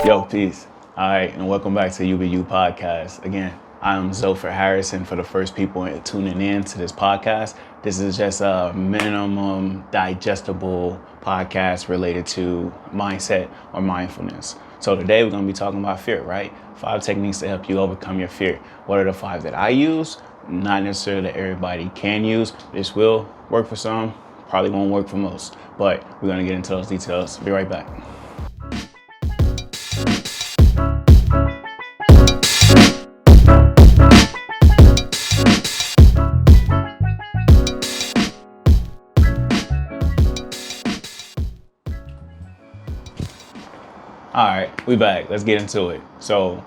Yo, peace. All right, and welcome back to Youu podcast. Again, I'm Xopher Harrison for the first people tuning in to this podcast. This is just a minimum digestible podcast related to mindset or mindfulness. So today we're going to be talking about fear, right? 5 techniques to help you overcome your fear. What are the 5 that I use? Not necessarily that everybody can use. This will work for some, probably won't work for most, but we're going to get into those details. Be right back. All right, we back. Let's get into it. So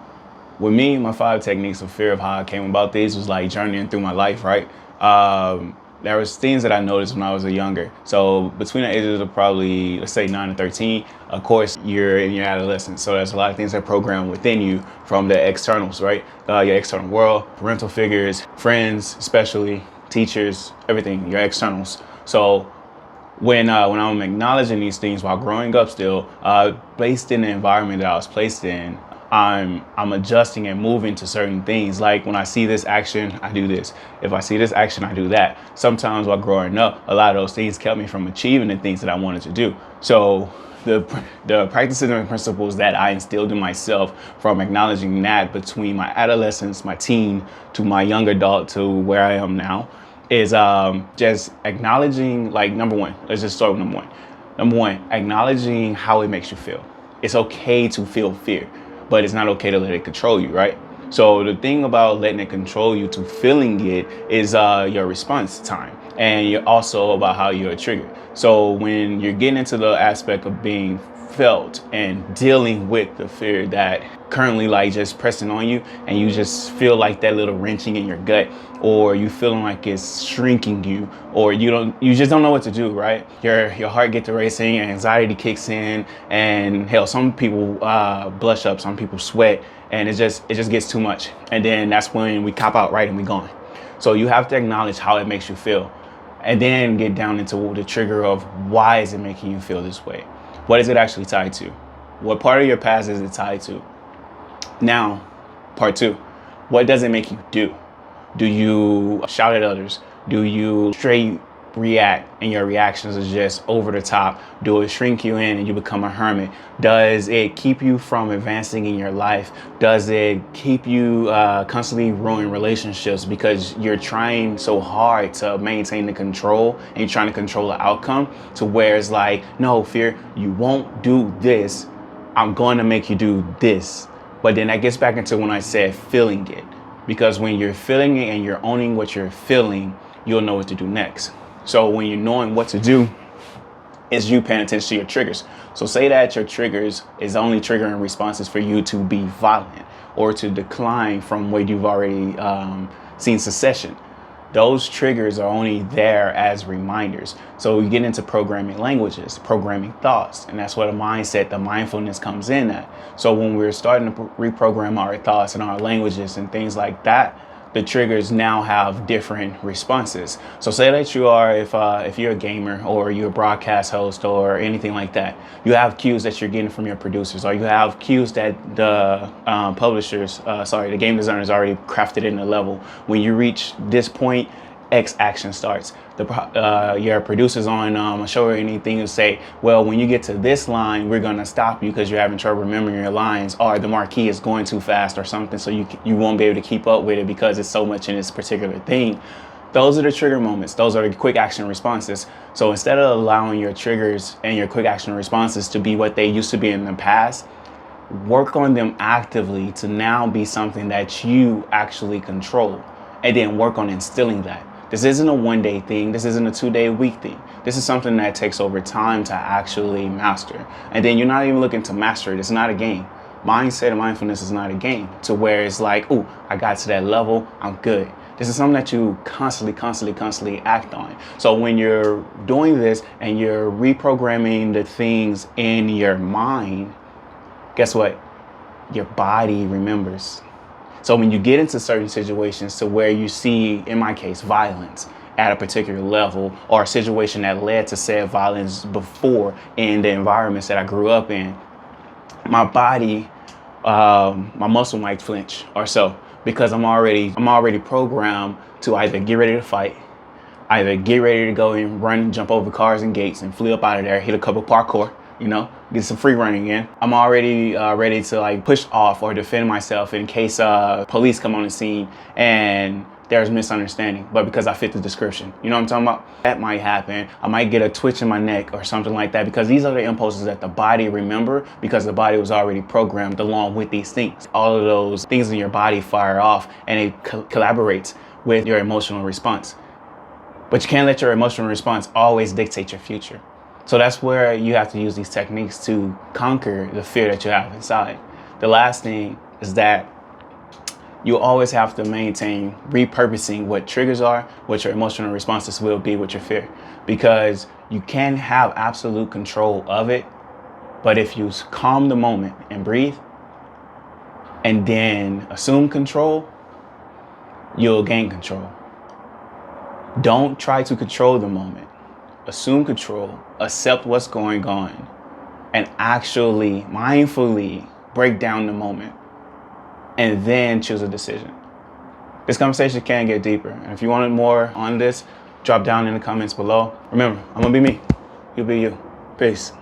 with me, my 5 techniques of fear of how I came about these was like journeying through my life, right? There was things that I noticed when I was younger. So between the ages of probably, let's say 9 and 13, of course, you're in your adolescence. So there's a lot of things that program within you from the externals, right? Your external world, parental figures, friends, especially teachers, everything, your externals. So when I'm acknowledging these things while growing up still, based in the environment that I was placed in, I'm adjusting and moving to certain things. Like when I see this action, I do this. If I see this action, I do that. Sometimes while growing up, a lot of those things kept me from achieving the things that I wanted to do. So the practices and principles that I instilled in myself from acknowledging that between my adolescence, my teen, to my young adult, to where I am now, is just acknowledging, like, number one, let's just start with number one. Number one, acknowledging how it makes you feel. It's okay to feel fear, but it's not okay to let it control you, right? So the thing about letting it control you to feeling it is your response time, and you're also about how you're triggered. So when you're getting into the aspect of being felt and dealing with the fear that currently like just pressing on you, and you just feel like that little wrenching in your gut, or you feeling like it's shrinking you, or you just don't know what to do, right? Your heart gets to racing, anxiety kicks in, and hell, some people blush up, some people sweat, and it just gets too much. And then that's when we cop out, right, and we gone. So you have to acknowledge how it makes you feel, and then get down into the trigger of why is it making you feel this way? What is it actually tied to? What part of your past is it tied to? Now, part 2, what does it make you do? Do you shout at others? Do you straight react and your reactions are just over the top? Do it shrink you in and you become a hermit? Does it keep you from advancing in your life? Does it keep you constantly ruining relationships because you're trying so hard to maintain the control and you're trying to control the outcome, to where it's like, no, fear, you won't do this. I'm going to make you do this. But then that gets back into when I said feeling it. Because when you're feeling it and you're owning what you're feeling, you'll know what to do next. So when you're knowing what to do, is you paying attention to your triggers. So say that your triggers is only triggering responses for you to be violent or to decline from where you've already seen secession. Those triggers are only there as reminders. So you get into programming languages, programming thoughts, and that's where the mindset, the mindfulness comes in at. So when we're starting to reprogram our thoughts and our languages and things like that, the triggers now have different responses. So say that you are, if you're a gamer or you're a broadcast host or anything like that, you have cues that you're getting from your producers, or you have cues that the the game designers already crafted in the level. When you reach this point, X action starts. Your producers on a show or anything will say, well, when you get to this line, we're gonna stop you because you're having trouble remembering your lines, or the marquee is going too fast or something, so you won't be able to keep up with it because it's so much in this particular thing. Those are the trigger moments. Those are the quick action responses. So instead of allowing your triggers and your quick action responses to be what they used to be in the past, work on them actively to now be something that you actually control, and then work on instilling that. This isn't a one-day thing. This isn't a 2-day week thing. This is something that takes over time to actually master. And then you're not even looking to master it. It's not a game. Mindset and mindfulness is not a game to where it's like, oh, I got to that level, I'm good. This is something that you constantly act on. So when you're doing this and you're reprogramming the things in your mind, guess what? Your body remembers. So when you get into certain situations to where you see, in my case, violence at a particular level, or a situation that led to said violence before in the environments that I grew up in, my body, my muscle might flinch or so, because I'm already programmed to either get ready to fight, either get ready to go and run, jump over cars and gates and flee up out of there, hit a couple parkour, you know, get some free running in. I'm already ready to like push off or defend myself in case police come on the scene and there's misunderstanding, but because I fit the description. You know what I'm talking about? That might happen. I might get a twitch in my neck or something like that, because these are the impulses that the body remember, because the body was already programmed along with these things. All of those things in your body fire off, and it collaborates with your emotional response. But you can't let your emotional response always dictate your future. So that's where you have to use these techniques to conquer the fear that you have inside. The last thing is that you always have to maintain repurposing what triggers are, what your emotional responses will be with your fear. Because you can have absolute control of it, but if you calm the moment and breathe, and then assume control, you'll gain control. Don't try to control the moment. Assume control, accept what's going on, and actually mindfully break down the moment, and then choose a decision. This conversation can get deeper, and if you wanted more on this, drop down in the comments below. Remember, I'm gonna be me, you'll be you. Peace.